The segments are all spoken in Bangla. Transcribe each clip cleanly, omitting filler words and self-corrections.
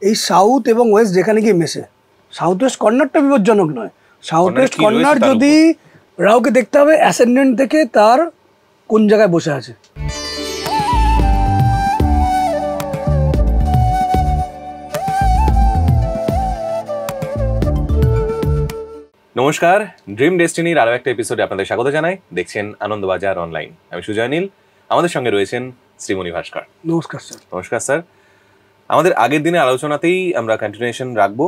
এই সাউথ এবং ওয়েস্ট যেখানে গিয়ে মেশে, সাউথ ওয়েস্ট কর্নারটা বিপজ্জনক নয়। সাউথ ওয়েস্ট কর্নার যদি রাহুকে দেখতে হবে অ্যাসেন্ডেন্ট থেকে তার কোন জায়গায় বসে আছে। নমস্কার, ড্রিম ডেস্টিনির আরও একটা এপিসোডে আপনাদের স্বাগত জানাই। দেখছেন আনন্দবাজার অনলাইন। আমি সুজয় নীল, আমাদের সঙ্গে রয়েছেন শ্রীমণি ভাস্কর। নমস্কার স্যার। নমস্কার স্যার। আমাদের আগের দিনের আলোচনাতেই আমরা কন্টিনিউশন রাখবো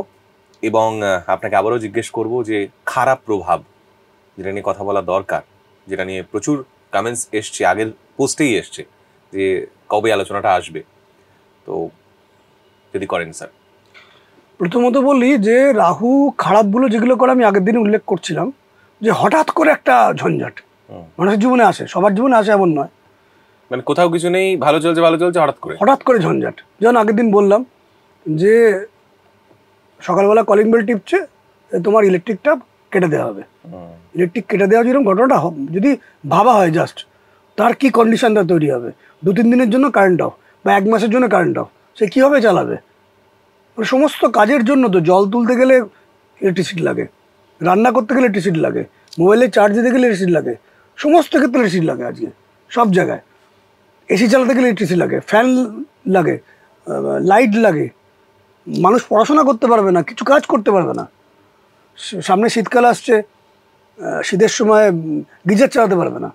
এবং আপনাকে আবারও জিজ্ঞেস করব যে খারাপ প্রভাব যেটা নিয়ে কথা বলা দরকার, যেটা নিয়ে প্রচুর কমেন্টস এসছে, আগের পোস্টেই এসছে যে কবে আলোচনাটা আসবে, তো যদি করেন স্যার। প্রথমত বলি যে রাহু খারাপগুলো যেগুলো করে আমি আগের দিনে উল্লেখ করছিলাম যে হঠাৎ করে একটা ঝঞ্ঝাট মানুষের জীবনে আসে, সবার জীবনে আসে এমন নয়, মানে কোথাও কিছু নেই, ভালো চলছে হঠাৎ করে ঝঞ্ঝাট। যেমন আগের দিন বললাম যে সকালবেলা কলিং বেল টিপছে, তোমার ইলেকট্রিকটা কেটে দেওয়া হবে। ইলেকট্রিক কেটে দেওয়া যেরকম ঘটনাটা যদি ভাবা হয় জাস্ট, তার কি কন্ডিশনটা তৈরি হবে। 2-3 দিনের জন্য কারেন্ট অফ বা 1 মাসের জন্য কারেন্ট অফ, সে কীভাবে চালাবে? মানে সমস্ত কাজের জন্য তো জল তুলতে গেলে ইলেকট্রিসিটি লাগে, রান্না করতে গেলে ইলেকট্রিসিটি লাগে, মোবাইলে চার্জ দিতে গেলে ইলেকট্রিসিটি লাগে, সমস্ত ক্ষেত্রে ইলেকট্রিসিটি লাগে আজকে সব জায়গায়। এসি চালাতে গেলে ইলেকট্রিসিটি লাগে, ফ্যান লাগে, লাইট লাগে। মানুষ পড়াশোনা করতে পারবে না, কিছু কাজ করতে পারবে না। সামনে শীতকাল আসছে, শীতের সময় গিজার চালাতে পারবে না,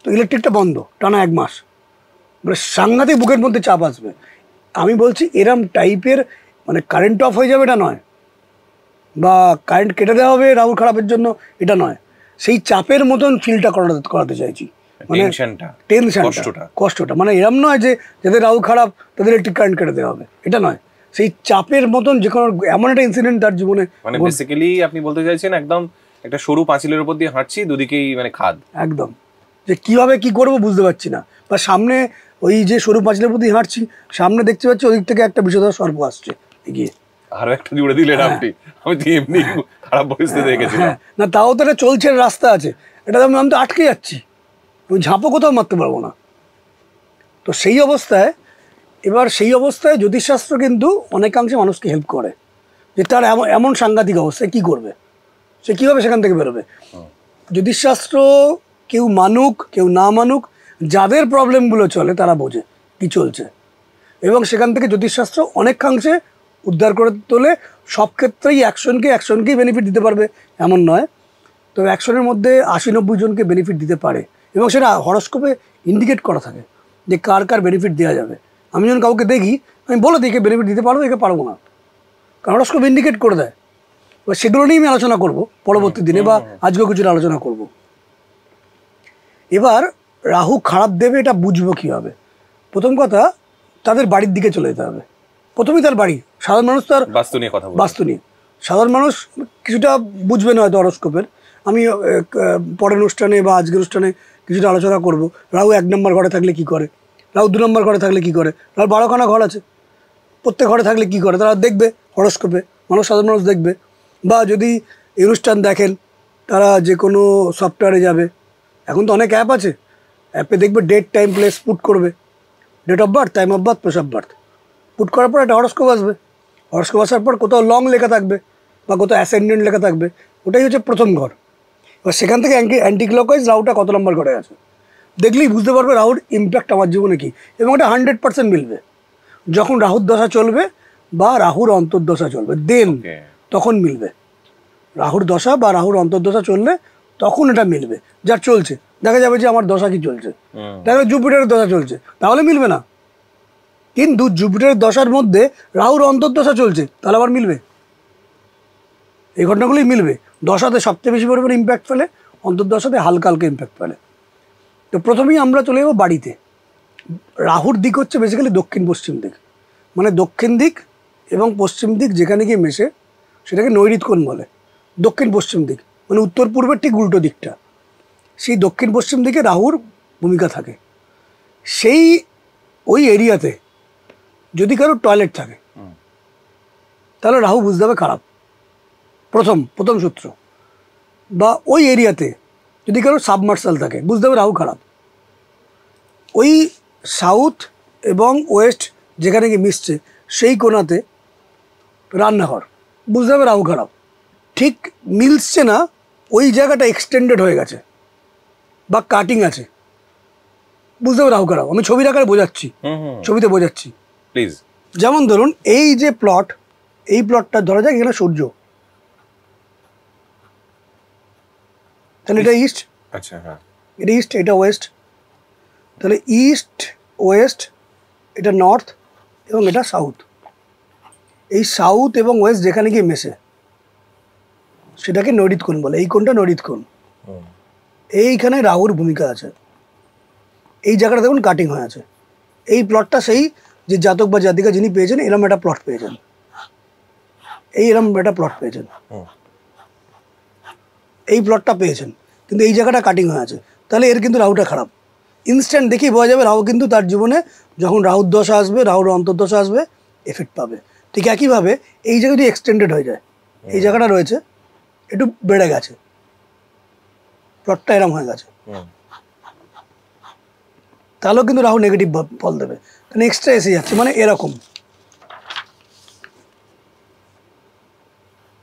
তো ইলেকট্রিকটা বন্ধ টানা 1 মাস, মানে সাংঘাতিক বুকের মধ্যে চাপ আসবে। আমি বলছি এরম টাইপের, মানে কারেন্ট অফ হয়ে যাবে এটা নয়, বা কারেন্ট কেটে দেওয়া হবে রাহু খারাপের জন্য এটা নয়, সেই চাপের মতন ফিলটা করাতে চাইছি, মানে কষ্টটা। মানে এরম নয় যে যাদের রাহু খারাপ তাদের ইলেকট্রিক কারেন্ট কেটে দেওয়া হবে, এটা নয়। সেই চাপের মতন যে কোনো এমন একটা ইনসিডেন্ট তার জীবনে, মানে বেসিক্যালি আপনি বলতে চাইছেন একদম একটা সরু পাঁচিলের উপর দিয়ে হাঁটছি, দুদিকেই মানে খাদ, একদম যে কীভাবে কী করবো বুঝতে পারছি না। বা সামনে ওই যে সরু পাঁচিলের প্রতি হাঁটছি, সামনে দেখতে পাচ্ছি ওদিক থেকে একটা বিষধর সর্প আসছে এগিয়ে, আরো একটা জুড়ে দিলেন আপনি। আমি তো এমনি খারাপ পরিস্থিতি দেখেছিলাম। না তাও তো এটা চলছে, রাস্তা আছে, এটা আমি তো আটকে যাচ্ছি, আমি ঝাঁপও কোথাও মারতে পারবো না। তো সেই অবস্থায় জ্যোতিষশাস্ত্র কিন্তু অনেকাংশে মানুষকে হেল্প করে, যে তার এমন সাংঘাতিক অবস্থায় কী করবে, সে কীভাবে সেখান থেকে বেরোবে। জ্যোতিষশাস্ত্র কেউ মানুক কেউ না মানুক, যাদের প্রবলেমগুলো চলে তারা বোঝে কী চলছে, এবং সেখান থেকে জ্যোতিষশাস্ত্র অনেকাংশে উদ্ধার করে তোলে। সব ক্ষেত্রেই একজনকেই বেনিফিট দিতে পারবে এমন নয়, তবে 100-এর মধ্যে 80-90 জনকে বেনিফিট দিতে পারে, এবং সেটা হরস্কোপে ইন্ডিকেট করা থাকে যে কার কার বেনিফিট দেওয়া যাবে। আমি যখন কাউকে দেখি আমি বলে দিই একে বেনিফিট দিতে পারবো, একে পারবো না, কারণ হরস্কোপ ইন্ডিকেট করে দেয়। এবার সেগুলো নিয়েই আমি আলোচনা করব পরবর্তী দিনে, বা আজকেও কিছুটা আলোচনা করব। এবার রাহু খারাপ দেবে এটা বুঝবো কীভাবে? প্রথম কথা, তাদের বাড়ির দিকে চলে যেতে হবে। প্রথমেই তার বাড়ি, সাধারণ মানুষ তার বাস্তু নিয়ে সাধারণ মানুষ কিছুটা বুঝবে না হয়তো হরস্কোপের। আমি পরের অনুষ্ঠানে বা আজকের অনুষ্ঠানে কিছুটা আলোচনা করব। রাহু 1 নম্বর ঘরে থাকলে কি করে, রাহু 2 নম্বর ঘরে থাকলে কি করে, রাহু 12খানা ঘর আছে, প্রত্যেক ঘরে থাকলে কি করে তারা দেখবে হরস্কোপে, সাধারণ মানুষ দেখবে। বা যদি এই অনুষ্ঠান দেখেন, তারা যে কোনো সফটওয়্যারে যাবে, এখন তো অনেক অ্যাপ আছে, অ্যাপে দেখবে ডেট, টাইম, প্লেস পুট করবে, date of birth, time of birth, place of birth put করার পর একটা হরস্কোপ আসবে। হরস্কোপ আসার পর কোথাও লং লেখা থাকবে বা কোথাও অ্যাসেন্ডেন্ট লেখা থাকবে, ওটাই হচ্ছে প্রথম ঘর। এবার সেখান থেকে অ্যান্টি ক্লকওয়াইজ রাহুটা কত নম্বর ঘরে আছে দেখলেই বুঝতে পারবে রাহুর ইম্প্যাক্ট আমার জীবনে কী, এবং এটা 100% মিলবে। যখন রাহুর দশা চলবে বা রাহুর অন্তর্দশা চলবে দেন তখন মিলবে। রাহুর দশা বা রাহুর অন্তর্দশা চললে তখন এটা মিলবে। যার চলছে দেখা যাবে যে আমার দশা কি চলছে, দেখা যাবে জুপিটারের দশা চলছে, তাহলে মিলবে না। কিন্তু জুপিটারের দশার মধ্যে রাহুর অন্তর্দশা চলছে, তাহলে আবার মিলবে। এই ঘটনাগুলোই মিলবে। দশাতে সবচেয়ে বেশি পরিমাণে ইম্প্যাক্ট ফেলে, অন্তর্দশাতে হালকা হালকা ইম্প্যাক্ট ফেলে। তো প্রথমেই আমরা চলে যাবো বাড়িতে। রাহুর দিক হচ্ছে বেসিক্যালি দক্ষিণ পশ্চিম দিক, মানে দক্ষিণ দিক এবং পশ্চিম দিক যেখানে গিয়ে মেশে সেটাকে নৈঋত্য কোণ বলে। দক্ষিণ পশ্চিম দিক মানে উত্তর পূর্বের ঠিক উল্টো দিকটা, সেই দক্ষিণ পশ্চিম দিকে রাহুর ভূমিকা থাকে। ওই এরিয়াতে যদি কারো টয়লেট থাকে তাহলে রাহু বুঝতে হবে খারাপ, প্রথম সূত্র। বা ওই এরিয়াতে যদি কারো সাবমার্সাল থাকে বুঝতে হবে রাহু খারাপ। ওই সাউথ এবং ওয়েস্ট যেখানে গিয়ে মিশছে সেই কোণাতে রান্নাঘর, বুঝতে হবে রাহু খারাপ। ঠিক মিলছে না, ওই জায়গাটা এক্সটেন্ডেড হয়ে গেছে বা কাটিং আছে, বুঝতে হবে রাহু খারাপ। আমি ছবির আকারে বোঝাচ্ছি, ছবিতে বোঝাচ্ছি প্লিজ। যেমন ধরুন এই যে প্লট, এই প্লটটা ধরা যাক এখানে সূর্য, তাহলে এটা ইস্ট। আচ্ছা, হ্যাঁ, এটা ইস্ট, এটা ওয়েস্ট। তাহলে ইস্ট ওয়েস্ট, এটা নর্থ এবং এটা সাউথ। এই সাউথ এবং ওয়েস্ট যেখানে গিয়ে মেশে সেটাকে নৈরিত কোণ বলে। এই কোণটা নৈরিত কোণ। এইখানে রাহুর ভূমিকা আছে। এই জায়গাটা দেখুন কাটিং হয়ে আছে। এই প্লটটা সেই যে জাতক বা জাতিকা যিনি পেয়েছেন এরম একটা প্লট পেয়েছেন, এই এরম একটা প্লট পেয়েছেন, এই প্লটটা পেয়েছেন, কিন্তু এই জায়গাটা কাটিং হয়ে আছে। তাহলে এর কিন্তু রাহুটা খারাপ। ইনস্ট্যান্ট দেখেই বোঝা যাবে রাহু কিন্তু তার জীবনে যখন রাহুর দশা আসবে, রাহুর অন্তর্দশা আসবে, এফেক্ট পাবে। ঠিক একইভাবে এই জায়গাটি এক্সটেন্ডেড হয়ে যায়, এই জায়গাটা রয়েছে একটু বেড়ে গেছে, প্লটটা এরম হয়ে গেছে, তাহলেও কিন্তু রাহু নেগেটিভ ফল দেবে। তাহলে এক্সট্রা এসে যাচ্ছে, মানে এরকম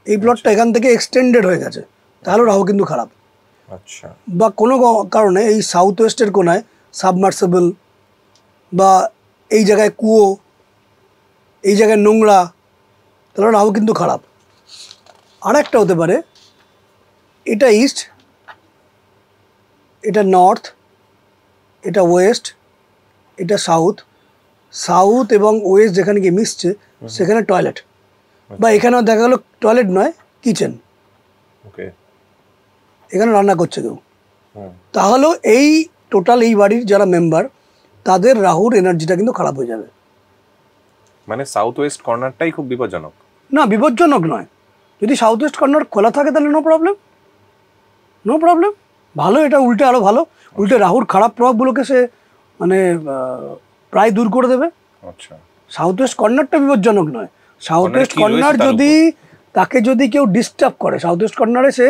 এই প্লটটা এখান থেকে এক্সটেন্ডেড হয়ে গেছে, তাহলেও রাহু কিন্তু খারাপ। আচ্ছা, বা কোনো কারণে এই সাউথ ওয়েস্টের কোনায় সাবমার্সেবল বা এই জায়গায় কুয়ো, এই জায়গায় নোংরা, তাহলে রাহু কিন্তু খারাপ। আর একটা হতে পারে এটা ইস্ট, এটা নর্থ, এটা ওয়েস্ট, এটা সাউথ, সাউথ এবং ওয়েস্ট যেখানে গিয়ে মিশছে সেখানে টয়লেট, বা এখানেও দেখা গেলো টয়লেট নয় কিচেন, ওকে, এখানে রান্না করছে কেউ, তাহলেও এই টোটাল এই বাড়ির যারা মেম্বার তাদের রাহুর এনার্জিটা কিন্তু খারাপ হয়ে যাবে। মানে সাউথ ওয়েস্ট কর্নারটাই খুব বিপজ্জনক? না, বিপজ্জনক নয়। যদি সাউথ ওয়েস্ট কর্নার খোলা থাকে তাহলে নো প্রবলেম, নো প্রবলেম, ভালো। এটা উল্টে আরও ভালো, উল্টে রাহুর খারাপ প্রভাবগুলোকে সে মানে প্রায় দূর করে দেবে। আচ্ছা, সাউথ ওয়েস্ট কর্নারটা বিপজ্জনক নয়। সাউথ ওয়েস্ট কর্নার যদি তাকে যদি কেউ ডিস্টার্ব করে, সাউথ ওয়েস্ট কর্নারে সে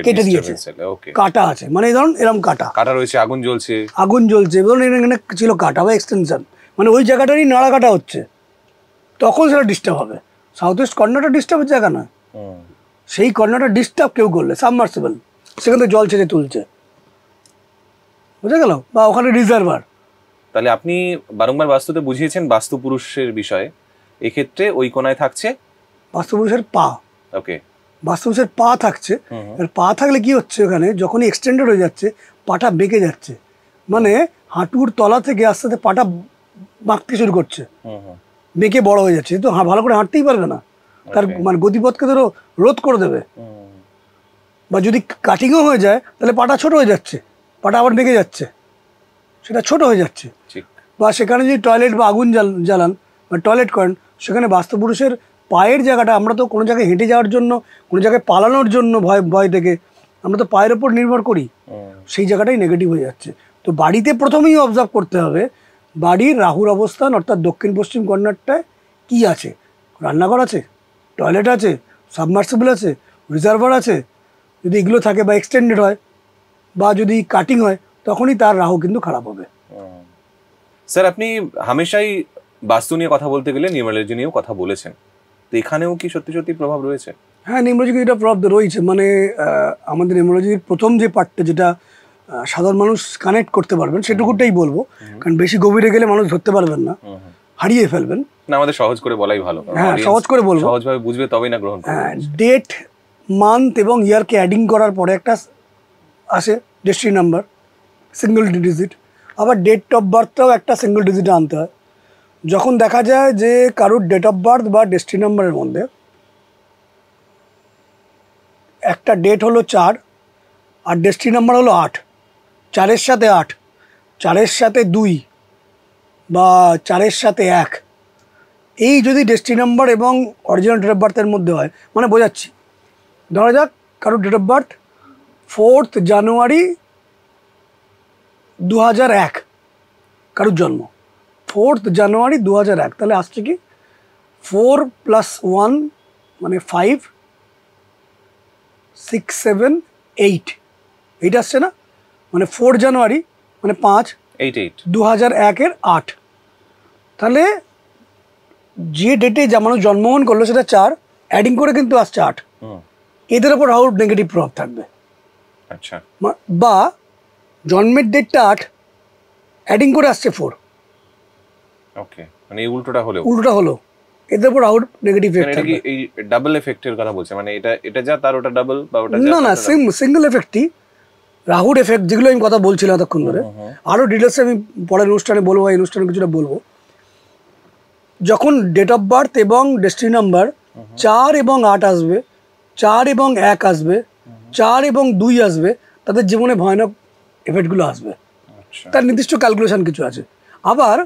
কেটে দিয়েছে, কাটা আছে, মানে ধরুন এরকম কাটা রয়েছে, আগুন জ্বলছে, ধরুন এখানে ছিল কাটা বা এক্সটেনশন, মানে ওই জায়গাটারই নাড়া কাটা হচ্ছে, তখন সেটা ডিস্টার্ব হবে। সাউথ ওয়েস্ট কর্নারটা ডিস্টার্বের জায়গা নয়, সেই কর্নারটা ডিস্টার্ব কেউ করলে সাবমার্সিবল, সেখান থেকে জল ছেড়ে তুলছে, বুঝে গেল, বা ওখানে রিজার্ভার। তাহলে আপনি বারংবার বাস্তুতে বুঝিয়েছেন বাস্তু পুরুষের বিষয়ে, এক্ষেত্রে ওই কোনায় থাকছে বাস্তু পুরুষের পা। ওকে, বাস্তু পুরুষের পা থাকছে। পা থাকলে কি হচ্ছে, ওখানে যখনই এক্সটেন্ডেড হয়ে যাচ্ছে পাটা বেঁকে যাচ্ছে, মানে হাঁটুর তলা থেকে আস্তে আস্তে পাটা বাঁকতে শুরু করছে, বেঁকে বড় হয়ে যাচ্ছে, তো ভালো করে হাঁটতেই পারবে না, তার মানে গতিপথকে ধরো রোধ করে দেবে। বা যদি কাটিংও হয়ে যায় তাহলে পাটা ছোট হয়ে যাচ্ছে, পাটা আবার বেঁকে যাচ্ছে, সেটা ছোট হয়ে যাচ্ছে। বা সেখানে যদি টয়লেট বা আগুন জ্বালান বা টয়লেট করেন, সেখানে বাস্তুপুরুষের পায়ের জায়গাটা, আমরা তো কোনো জায়গায় হেঁটে যাওয়ার জন্য, কোনো জায়গায় পালানোর জন্য ভয় থেকে আমরা তো পায়ের ওপর নির্ভর করি, সেই জায়গাটাই নেগেটিভ হয়ে যাচ্ছে। তো বাড়িতে প্রথমেই অবজার্ভ করতে হবে বাড়ির রাহুর অবস্থান, অর্থাৎ দক্ষিণ পশ্চিম কর্নারটায় কী আছে, রান্নাঘর আছে, টয়লেট আছে, সাবমার্সিবল আছে, রিজার্ভার আছে, যদি এগুলো থাকে বা এক্সটেন্ডেড হয় বা যদি কাটিং হয়, তখনই তার রাহু কিন্তু খারাপ হবে। স্যার, আপনি হামেশাই বাস্তু নিয়ে কথা বলতে গেলে নিউমারোলজি নিয়েও কথা বলেছেন, তো এখানেও কি সত্যি সত্যি প্রভাব রয়েছে? হ্যাঁ, নিউমারোলজির এটা প্রভাব রয়েছে। মানে আমাদের নিউমারোলজির প্রথম যে পার্টটা, যেটা সাধারণ মানুষ কানেক্ট করতে পারবেন, সেটুকুটাই বলবো, কারণ বেশি গভীরে গেলে মানুষ ধরতে পারবেন না, হারিয়ে ফেলবেন। না, আমাদের সহজ করে বলাই ভালো। হ্যাঁ, সহজ করে বলবো, সহজভাবে বুঝবে তবেই না গ্রহণ করবে। হ্যাঁ, ডেট, মান্থ এবং ইয়ারকে অ্যাডিং করার পরে একটা আসে ডেস্টিনি নাম্বার, সিঙ্গল ডিজিট। আবার ডেট অফ বার্থটাও একটা সিঙ্গল ডিজিটে আনতে হয়। যখন দেখা যায় যে কারোর ডেট অফ বার্থ বা ডেস্টিনি নাম্বারের মধ্যে একটা ডেট হলো 4 আর ডেস্টিনি নাম্বার হলো 8, 4-এর সাথে 8, 4-এর সাথে 2 বা 4-এর সাথে 1, এই যদি ডেস্টিনি নাম্বার এবং অরিজিনাল ডেট অফ বার্থের মধ্যে হয়, মানে বোঝাচ্ছি, ধরা যাক কারোর ডেট অফ বার্থ 4th জানুয়ারি 2001, কারোর জন্ম 4th জানুয়ারি 2001, তাহলে আসছে কি 4 + 1 মানে 5, 6, 7, 8, এইটা আসছে না, মানে 4 জানুয়ারি মানে 5, 2001-এর 8, তাহলে যে ডেটে মানুষ জন্মগ্রহণ করলো সেটা 4, অ্যাডিং করে কিন্তু আসছে 8, হুম, এদের ওপর রাহুর নেগেটিভ প্রভাব থাকবে। আচ্ছা, বা জন্মের ডেটটা 8, অ্যাডিং করে আসছে 4, ওকে, মানে এই উল্টোটা হলেও উল্টোটা হলো, এদের উপর রাহুর নেগেটিভ মানে এফেক্ট এটা কি থাকবে। এই ডাবল এফেক্টের কথা বলছে, মানে এটা যা তার ওটা ডাবল, বা ওটা যা না না, তার ওটা সিঙ্গেল এফেক্টই, রাহুর এফেক্ট যেগুলো আমি কথা বলছিলাম এতক্ষণ ধরে, আরও ডিটেলসে আমি পরের অনুষ্ঠানে বলবো, এই অনুষ্ঠানে কিছুটা বলবো। যখন ডেট অফ বার্থ এবং ডেস্টিনি নাম্বার 4 এবং 8 আসবে, 4 এবং 1 আসবে, 4 এবং 2 আসবে, তাদের জীবনে ভয়ানক এফেক্টগুলো আসবে। আচ্ছা, তার নির্দিষ্ট ক্যালকুলেশন কিছু আছে। আবার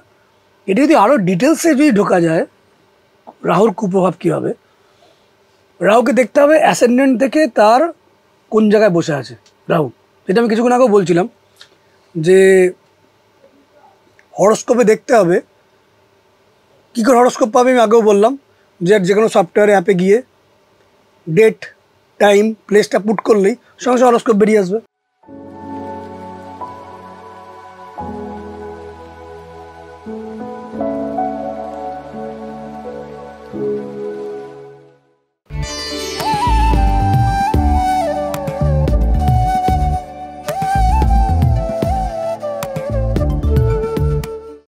এটা যদি আরও ডিটেলসে যদি ঢোকা যায় রাহুর কুপ্রভাব কী হবে, রাহুকে দেখতে হবে অ্যাসেন্ডেন্ট থেকে তার কোন জায়গায় বসে আছে রাহু, যেটা আমি কিছুক্ষণ আগেও বলছিলাম যে হরস্কোপে দেখতে হবে। কী করে হরস্কোপ পাবে আমি আগেও বললাম, যে কোনো সফটওয়্যারে অ্যাপে গিয়ে ডেট, টাইম, প্লেসটা পুট করলেই সঙ্গে সঙ্গে হরস্কোপ বেরিয়ে আসবে।